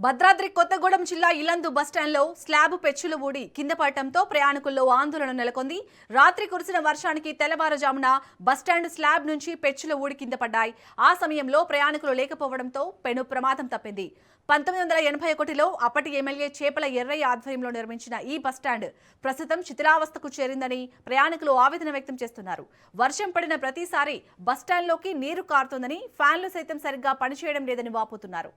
భద్రాద్రి కొత్తగూడెం జిల్లా ఇలందు బస్టాండ్లో స్లాబ్ పెచ్చులు ఊడి కింద పడటంతో ప్రయాణికుల్లో ఆందోళన నెలకొంది. రాత్రి కురిసిన వర్షానికి తెల్లవారుజామున బస్టాండ్ స్లాబ్ నుంచి పెచ్చులు ఊడి కింద పడ్డాయి. ఆ సమయంలో ప్రయాణికులు లేకపోవడంతో పెను ప్రమాదం తప్పింది. 1981లో అప్పటి ఎమ్మెల్యే చేపల ఎర్రయ్య ఆధ్వర్యంలో నిర్మించిన ఈ బస్టాండ్ ప్రస్తుతం శిథిలావస్థకు చేరిందని ప్రయాణికులు ఆవేదన వ్యక్తం చేస్తున్నారు. వర్షం పడిన ప్రతిసారి బస్టాండ్లోకి నీరు కారుతోందని, ఫ్యాన్లు సైతం సరిగ్గా పనిచేయడం లేదని వాపోతున్నారు.